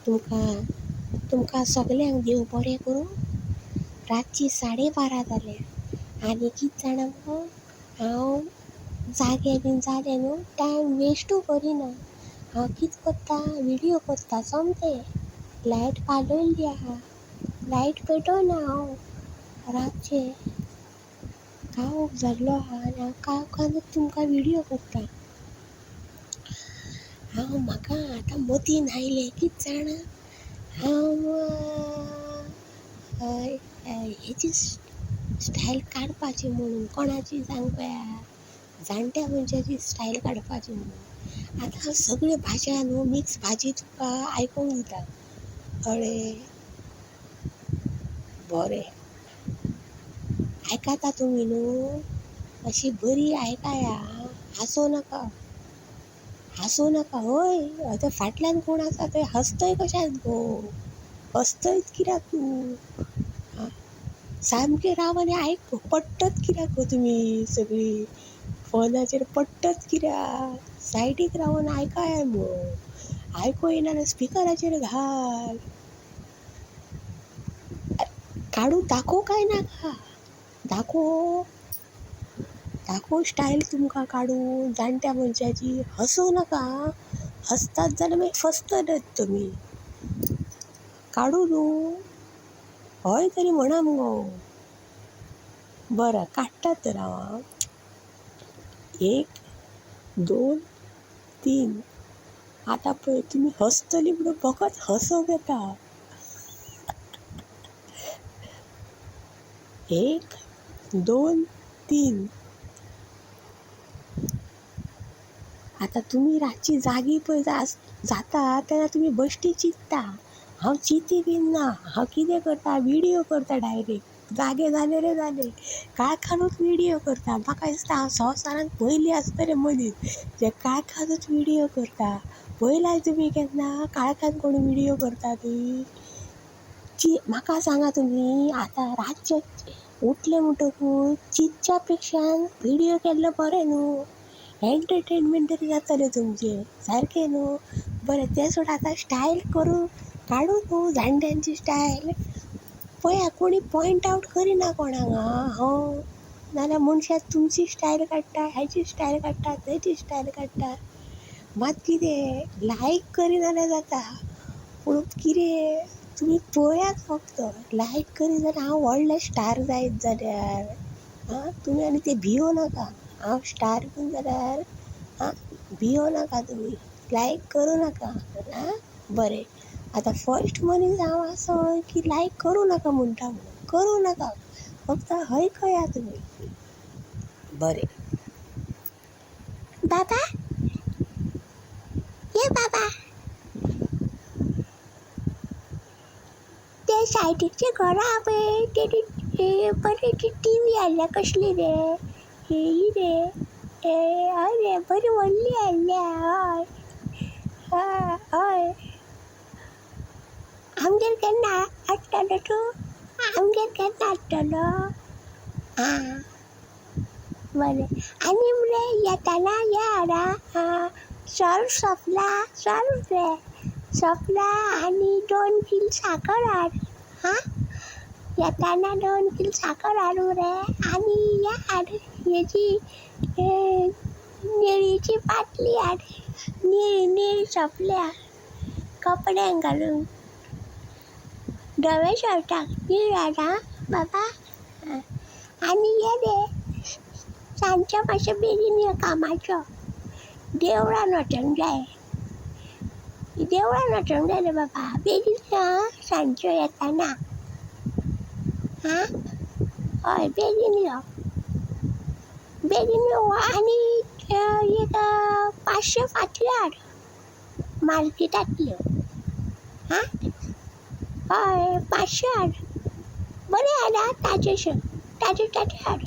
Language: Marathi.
तुमकां सगल्यांक देव बरें करूं. रातची 12:30 जाले आनी कितें जाणा मगो, हांव जागे बीन जालें न्हू, टायम वेस्टू करिना. हांव कितें करता, विडियो करता सोमते. लायट पालयल्ली आहा, लायट पेटोयना हांव. रातचे काळोख जाल्लो आहा आनी हांव काळोखानूच तुमकां विडियो करता. म्हाका आतां मतीन आयलें कितें जाणा, हांव हेची स्टायल काडपाची म्हणून. कोणाची सांग पळोवया, जाणट्या मनशाची स्टायल काडपाची म्हणून. आतां सगळ्यो भाज्या न्हू, मिक्स भाजी तुका आयकोंक दिता. अळे बरें आयकाता तुमी न्हू, अशी बरी आयकाया, हांसो नाका. हय. आतां फाटल्यान कोण आसा थंय हसतय कशाक गो, हसतयत कित्याक तूं. सामकें राव आनी आयक. पडटत कित्याक गो तुमी सगळीं, फोनाचेर पडटत कित्याक. सायडीक रावन आयकाय मुगो. आयको येना जाल्यार स्पिकराचेर घाल. काडून दाखोव काय नाका, दाखोव स्टायल तुमकां काडून जाणट्या मनशाची. हसूं नाका, हसतात जाल्यार मागीर फसतलेत तुमी. काडूं न्हू, हय तरी म्हणा मुगो. बरें काडटा तर हांव. 1 2 3. आतां पळय तुमी हसतली म्हणून फकत हसूंक येता. 1 2 3. आतां तुमी रातची जागी पळय जाता तेन्ना तुमी बेश्टी चिंतता. हांव चिंती बीन ना. हांव कितें करता, विडियो करता डायरेक्ट. जागे जाले रे जाले, काळखानूच विडियो करता. म्हाका दिसता हांव संवसारांत पयलीं आसतलें मनीस जे काळखानूच विडियो करता. पळयलां तुमी केन्ना काळखान कोण विडियो करता ती? म्हाका सांगा तुमी, आतां रातचे उठले म्हणटकूच चिंतच्या पेक्षा विडियो केल्लो बरें न्हू. एंटरटेनमेंट तरी जातलें तुमचें, सारकें न्हू. बरें तें सोड, आतां स्टायल करूं काडूं न्हू जाणट्यांची स्टायल. पळया कोणी पॉयंट आवट करिना कोणाक. नाल्यार मनशां तुमची स्टायल काडटा, हाची स्टायल काडटा, तेची स्टायल काडटा. मात कितें लायक करिना जाल्यार जाता. पूण कितें तुमी पळयात फक्त. लायक करी जाल्यार हांव व्हडलें स्टार जायत जाल्यार. तुमी आनी तें भियो नाका. हांव स्टार बीन जाल्यार भियो नाका तुमी. लायक करूं नाका. बरें आतां फर्स्ट मनीस हांव आसोय की लायक करूं नाका म्हणटा म्हणून. करूं नाका, फक्त आयकया तुमी. बरें बाबा, ये बाबा, ते सायडीकचे घर आहा पळय, ते बरी टीव्ही हाडल्या कसली रे, ही रे, हय रे, बरी व्हडली हाडल्या. हय आमगेर केन्ना हाडटलो तूं? आमगेर केन्ना हाडटलो? बरें. आनी मरे येताना हें हाडा, सर्फ सोंपला आनी 2 किल साकर हाड. येताना 2 किल साकर हाड मरे. आनी हें हाड, हेची निळीची पाटली हाड. निळी सोंपल्या कपड्यांक घालूंक. धवे शर्टाक निळी हाड बाबा. आनी ये रे, सांजचो मातशें बेगीन यो कामाचो. देवळान वचूंक जाय रे बाबा. बेगीन यो सांजचो येताना. हय बेगीन यो. आनी एक 500 फाटल्यो हाड मार्केटांतल्यो. हय 500 हाड. बरें हाड, ताजे हाड.